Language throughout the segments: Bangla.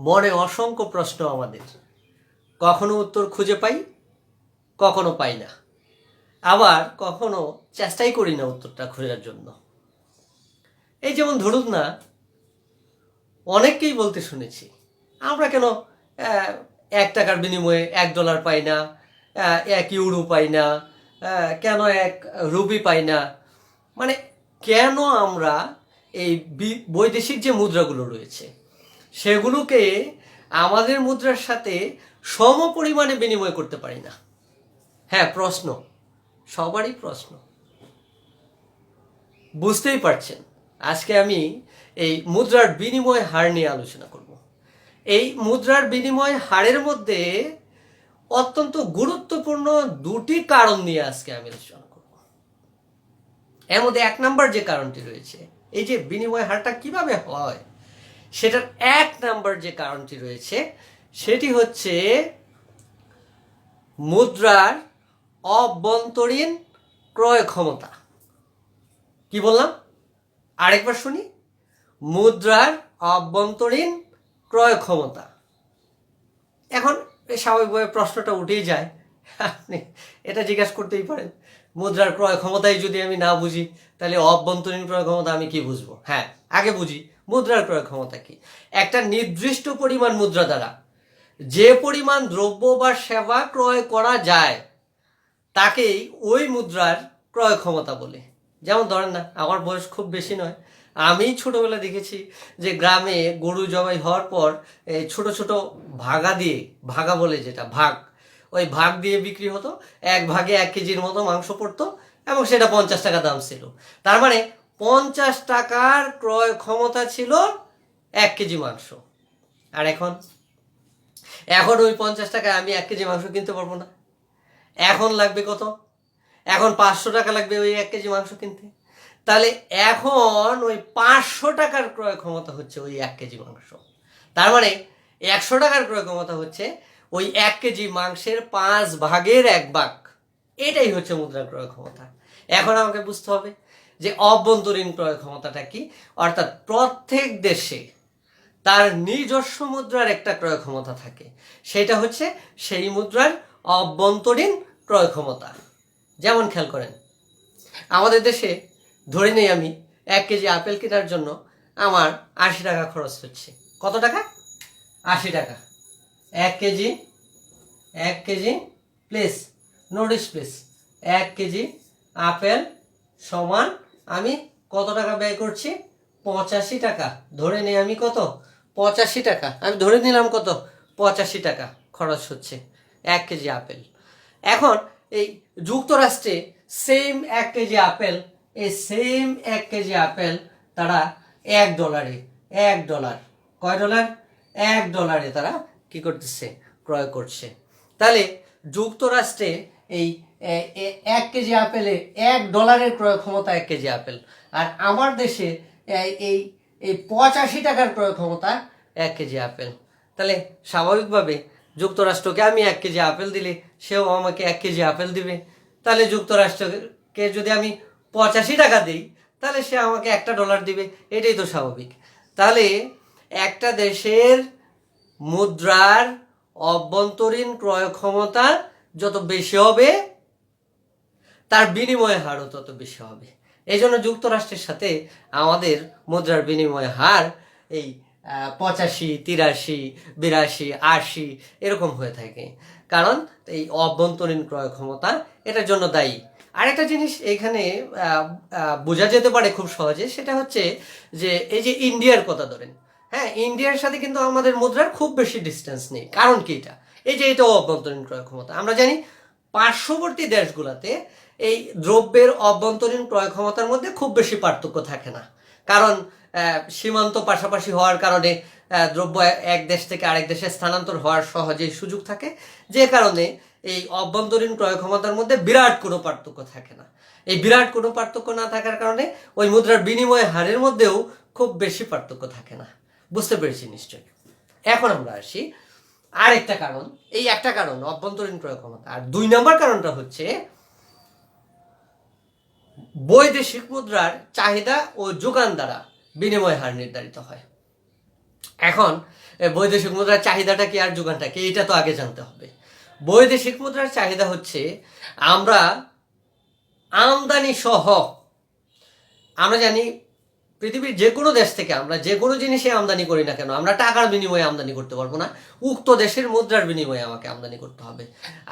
মনে অসংখ্য প্রশ্ন আমাদের, কখনো উত্তর খুঁজে পাই, কখনো পাই না, আবার কখনো চেষ্টাই করি না উত্তরটা খোঁজার জন্য। এই যেমন ধরুন না, অনেককেই বলতে শুনেছি, আমরা কেন আহ, 1 টাকার বিনিময়ে $1 পাই না, 1 ইউরো পাই না, কেন 1 রুপি পাই না। মানে কেন আমরা এই বৈদেশিক যে মুদ্রাগুলো রয়েছে সেগুলোকে আমাদের মুদ্রার সাথে সম পরিমাণে বিনিময় করতে পারি না? হ্যাঁ, প্রশ্ন, সবারই প্রশ্ন। বুঝতেই পারছেন, আজকে আমি এই মুদ্রার বিনিময় হার নিয়ে আলোচনা করব। এই মুদ্রার বিনিময় হারের মধ্যে অত্যন্ত গুরুত্বপূর্ণ দুটি কারণ নিয়ে আজকে আমি আলোচনা করব। এর মধ্যে 1 নম্বর যে কারণটি রয়েছে, এই যে বিনিময় হারটা কিভাবে হয়, সেটার 1 নম্বর যে কারণটি রয়েছে সেটি হচ্ছে মুদ্রার অভ্যন্তরীণ ক্রয় ক্ষমতা। কি বললাম? আরেকবার শুনি। মুদ্রার অভ্যন্তরীণ ক্রয় ক্ষমতা। এখন স্বাভাবিকভাবে প্রশ্নটা উঠেই যায়, আপনি এটা জিজ্ঞাসা করতেই পারেন, মুদ্রার ক্রয় ক্ষমতাই যদি আমি না বুঝি তাহলে অভ্যন্তরীণ ক্রয় ক্ষমতা আমি কি বুঝবো? হ্যাঁ, আগে বুঝি মুদ্রার ক্রয় ক্ষমতা কি। একটা নির্দিষ্ট পরিমাণ মুদ্রা দ্বারা যে পরিমাণ দ্রব্য বা সেবা ক্রয় করা যায় তাকেই ওই মুদ্রার ক্রয় ক্ষমতা বলে। যেমন ধরেন না, আমার বয়স খুব বেশি নয়, আমি ছোটবেলা দেখেছি যে গ্রামে গরু জবাই হওয়ার পর এই ছোট ছোট ভাগা দিয়ে, ভাগা বলে যেটা ভাগ, ওই ভাগ দিয়ে বিক্রি হতো। 1 ভাগে 1 কেজির মতো মাংস পড়তো এবং সেটা 50 টাকা দাম ছিল। তার মানে 50 টাকার ক্রয় ক্ষমতা ছিল 1 কেজি মাংস। আর এখন এখন ওই 50 টাকায় আমি 1 কেজি মাংস কিনতে পারবো না। এখন লাগবে কত? এখন 500 টাকা লাগবে ওই 1 কেজি মাংস কিনতে। তাহলে এখন ওই 500 টাকার ক্রয় ক্ষমতা হচ্ছে ওই 1 কেজি মাংস। তার মানে 100 টাকার ক্রয় ক্ষমতা হচ্ছে ওই 1 কেজি মাংসের 5 ভাগের 1 ভাগ। এটাই হচ্ছে মুদ্রার ক্রয় ক্ষমতা। এখন আমাকে বুঝতে হবে যে অভ্যন্তরীণ ক্রয় ক্ষমতাটা কি। অর্থাৎ প্রত্যেক দেশে তার নিজস্ব মুদ্রার একটা ক্রয় ক্ষমতা থাকে, সেটা হচ্ছে সেই মুদ্রার অভ্যন্তরীণ ক্রয় ক্ষমতা। যেমন খেয়াল করেন, আমাদের দেশে ধরে নেই আমি 1 কেজি আপেল কেনার জন্য আমার 80 টাকা খরচ হচ্ছে। কত টাকা? 80 টাকা। 1 KG, 1 KG place, notice place, 1 KG apple সমান আমি কত টাকা ব্যয় করছি? 85 টাকা। ধরে নেই আমি কত? 85 টাকা। আমি ধরে নিলাম কত? 85 টাকা খরচ হচ্ছে 1 কেজি আপেল। এখন এই যুক্তরাষ্ট্রে সেম 1 কেজি আপেল, এই সেম 1 কেজি আপেল তারা $1, $1, কয় ডলার? $1 তারা কি করতেছে? ক্রয় করছে। তাহলে যুক্তরাষ্ট্রে এই 1 কেজি আপেলে $1 ক্রয় ক্ষমতা 1 কেজি আপেল, আর আমার দেশে এই এই এই 85 টাকার ক্রয় ক্ষমতা 1 কেজি আপেল। তাহলে স্বাভাবিকভাবে যুক্তরাষ্ট্রকে আমি 1 কেজি আপেল দিলে সেও আমাকে 1 কেজি আপেল দিবে। তাহলে যুক্তরাষ্ট্রকে যদি আমি 85 টাকা দিই তাহলে সে আমাকে $1 দিবে। এটাই তো স্বাভাবিক। তাহলে একটা দেশের মুদ্রার অভ্যন্তরীণ ক্রয় ক্ষমতা যত বেশি হবে তার বিনিময় হারও তত বেশি হবে। এই জন্য যুক্তরাষ্ট্রের সাথে আমাদের মুদ্রার বিনিময় হার এই 85, 83, 82, 80 এরকম হয়ে থাকে। কারণ এই অভ্যন্তরীণ ক্রয় ক্ষমতা এটার জন্য দায়ী। আরেকটা জিনিস এখানে বোঝা যেতে পারে খুব সহজে, সেটা হচ্ছে যে এই যে ইন্ডিয়ার কথা ধরেন, হ্যাঁ, ইন্ডিয়ার সাথে কিন্তু আমাদের মুদ্রার খুব বেশি ডিস্টেন্স নেই। কারণ কি? এই যে এটাও অভ্যন্তরীণ ক্রয় ক্ষমতা। আমরা জানি পার্শ্ববর্তী দেশগুলোতে এই দ্রব্যের অভ্যন্তরীণ ক্রয় ক্ষমতার মধ্যে খুব বেশি পার্থক্য থাকে না। কারণ সীমান্ত পাশাপাশি হওয়ার কারণে দ্রব্য এক দেশ থেকে আরেক দেশে স্থানান্তর হওয়ার সহজেই সুযোগ থাকে, যে কারণে এই অভ্যন্তরীণ ক্রয় ক্ষমতার মধ্যে বিরাট কোনো পার্থক্য থাকে না। এই বিরাট কোনো পার্থক্য না থাকার কারণে ওই মুদ্রার বিনিময় হারের মধ্যেও খুব বেশি পার্থক্য থাকে না। বুঝতে পেরেছি নিশ্চয়ই। এখন আমরা আসি আরেকটা কারণ। এই একটা কারণ অভ্যন্তরীণ ক্রয় ক্ষমতা, আর 2 নম্বর কারণটা হচ্ছে বৈদেশিক মুদ্রার চাহিদা ও যোগান দ্বারা বিনিময় হার নির্ধারিত হয়। এখন বৈদেশিক মুদ্রার চাহিদাটা কি আর যোগানটা কি, এটা তো আগে জানতে হবে। বৈদেশিক মুদ্রার চাহিদা হচ্ছে আমরা আমদানি সহ, আমরা জানি পৃথিবীর যে কোনো দেশ থেকে আমরা যে কোনো জিনিসে আমদানি করি না কেন, আমরা টাকার বিনিময়ে আমদানি করতে পারবো না, উক্ত দেশের মুদ্রার বিনিময়ে আমাকে আমদানি করতে হবে।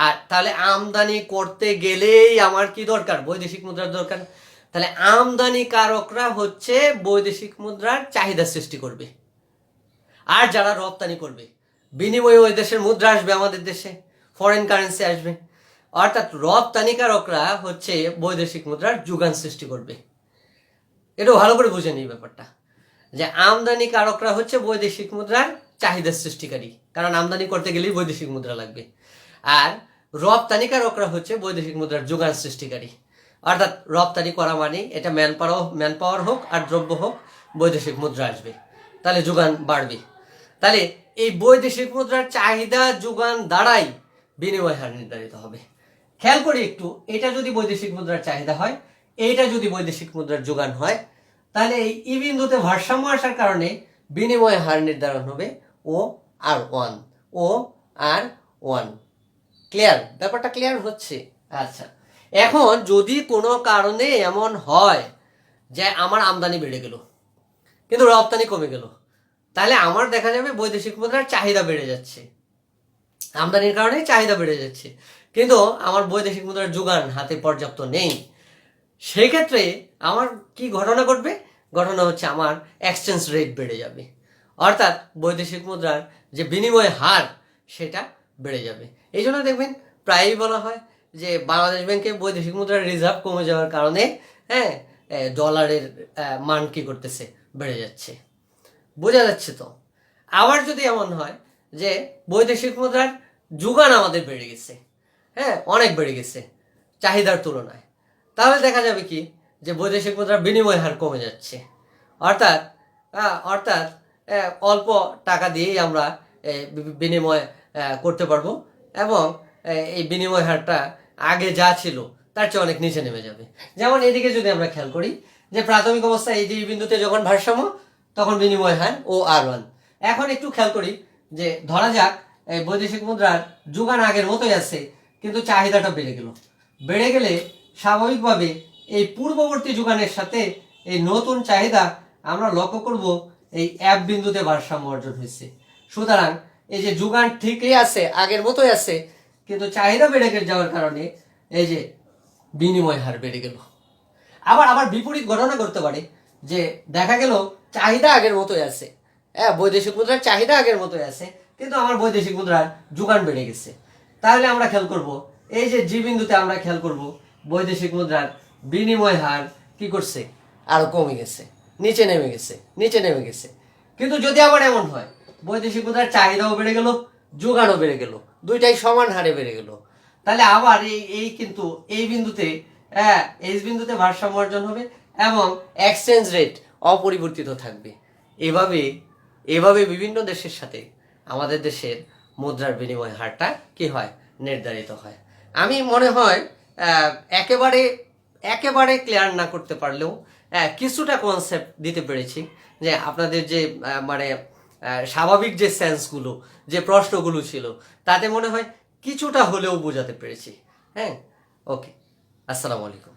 আর তাহলে আমদানি করতে গেলেই আমার কি দরকার? বৈদেশিক মুদ্রার দরকার। তাহলে আমদানিকারকরা হচ্ছে বৈদেশিক মুদ্রার চাহিদা সৃষ্টি করবে, আর যারা রপ্তানি করবে বিনিময়ে ওই দেশের মুদ্রা আসবে, আমাদের দেশে ফরেন কারেন্সি আসবে। অর্থাৎ রপ্তানিকারকরা হচ্ছে বৈদেশিক মুদ্রার যোগান সৃষ্টি করবে। এটা ভালো করে বুঝে নিই ব্যাপারটা, যে আমদানিকারকরা হচ্ছে বৈদেশিক মুদ্রার চাহিদা সৃষ্টিকারী, কারণ আমদানি করতে গেলেই বৈদেশিক মুদ্রা লাগবে। আর রপ্তানিকারকরা হচ্ছে বৈদেশিক মুদ্রার যোগান সৃষ্টিকারী। অর্থাৎ রপ্তানি করা মানে এটা ম্যান পাওয়ার হোক আর দ্রব্য হোক, বৈদেশিক মুদ্রা আসবে, তাহলে যোগান বাড়বে। তাহলে এই বৈদেশিক মুদ্রার চাহিদা যোগান দ্বারাই বিনিময় হার নির্ধারিত হবে। খেয়াল করি একটু, এটা যদি বৈদেশিক মুদ্রার চাহিদা হয়, এইটা যদি বৈদেশিক মুদ্রার যোগান হয়, তাহলে এই ই বিন্দুতে ভারসাম্য আসার কারণে বিনিময় হার নির্ধারণ হবে OR1। OR1 clear? ব্যাপারটা ক্লিয়ার হচ্ছে? আচ্ছা, এখন যদি কোনো কারণে এমন হয় যে আমার আমদানি বেড়ে গেল কিন্তু রপ্তানি কমে গেল, তাহলে আমার দেখা যাবে বৈদেশিক মুদ্রার চাহিদা বেড়ে যাচ্ছে, আমদানির কারণে চাহিদা বেড়ে যাচ্ছে, কিন্তু আমার বৈদেশিক মুদ্রার যোগান হাতে পর্যাপ্ত নেই। সেই ক্ষেত্রে আমার কি ঘটনা ঘটবে? ঘটনা হচ্ছে আমার এক্সচেঞ্জ রেট বেড়ে যাবে, অর্থাৎ বৈদেশিক মুদ্রার যে বিনিময় হার সেটা বেড়ে যাবে। এই জন্য দেখবেন প্রায়ই বলা হয় যে বাংলাদেশ ব্যাংকে বৈদেশিক মুদ্রার রিজার্ভ কমে যাওয়ার কারণে ডলারের মান কি করতেছে? বেড়ে যাচ্ছে। বোঝা যাচ্ছে তো? আবার যদি এমন হয় যে বৈদেশিক মুদ্রার যোগান আমাদের বেড়ে গেছে, অনেক বেড়ে গেছে চাহিদার তুলনায়, তাহলে দেখা যাবে কি যে বৈদেশিক মুদ্রার বিনিময় হার কমে যাচ্ছে। অর্থাৎ অর্থাৎ অল্প টাকা দিয়েই আমরা বিনিময় করতে পারবো, এবং এই বিনিময় হারটা আগে যা ছিল তার চেয়ে অনেক নিচে নেমে যাবে। যেমন এদিকে যদি আমরা খেয়াল করি যে প্রাথমিক অবস্থায় এই যে বিন্দুতে যখন ভারসাম্য, তখন বিনিময় হার OR1। এখন একটু খেয়াল করি যে ধরা যাক এই বৈদেশিক মুদ্রার যোগান আগের মতোই আছে, কিন্তু চাহিদাটা বেড়ে গেল। বেড়ে গেলে স্বাভাবিকভাবে এই পূর্ববর্তী যোগানের সাথে এই নতুন চাহিদা আমরা লক্ষ্য করব এই F বিন্দুতে ভারসাম্য অর্জন হয়েছে। সুতরাং এই যে যোগান ঠিকই আছে, আগের মতোই আছে, কিন্তু চাহিদা বেড়ে যাওয়ার কারণে এই যে বিনিময় হার বেড়ে গেল। আবার বিপরীত ঘটনা করতে পারে যে দেখা গেল চাহিদা আগের মতোই আছে, বৈদেশিক মুদ্রার চাহিদা আগের মতোই আছে, কিন্তু আমার বৈদেশিক মুদ্রার যোগান বেড়ে গেছে। তাহলে আমরা খেয়াল করব এই যে জি বিন্দুতে আমরা খেয়াল করব বৈদেশিক মুদ্রার বিনিময় হার কি করছে? আরো কমে গেছে, নিচে নেমে গেছে। কিন্তু যদি আবার এমন হয় বৈদেশিক মুদ্রার চাহিদাও বেড়ে গেল, যোগানও বেড়ে গেল, দুইটাই সমান হারে বেড়ে গেল, তাহলে আবার এই কিন্তু এই বিন্দুতে এই বিন্দুতে ভারসাম্য অর্জন হবে এবং এক্সচেঞ্জ রেট অপরিবর্তিত থাকবে। এভাবে বিভিন্ন দেশের সাথে আমাদের দেশের মুদ্রার বিনিময় হারটা কি হয়? নির্ধারিত হয়। আমি মনে হয় একেবারে ক্লিয়ার না করতে পারলেও কিছুটা কনসেপ্ট দিতে পেরেছি, যে আপনাদের যে মানে স্বাভাবিক যে সেন্সগুলো, যে প্রশ্নগুলো ছিল, তাতে মনে হয় কিছুটা হলেও বোঝাতে পেরেছি। ওকে, আসসালামু আলাইকুম।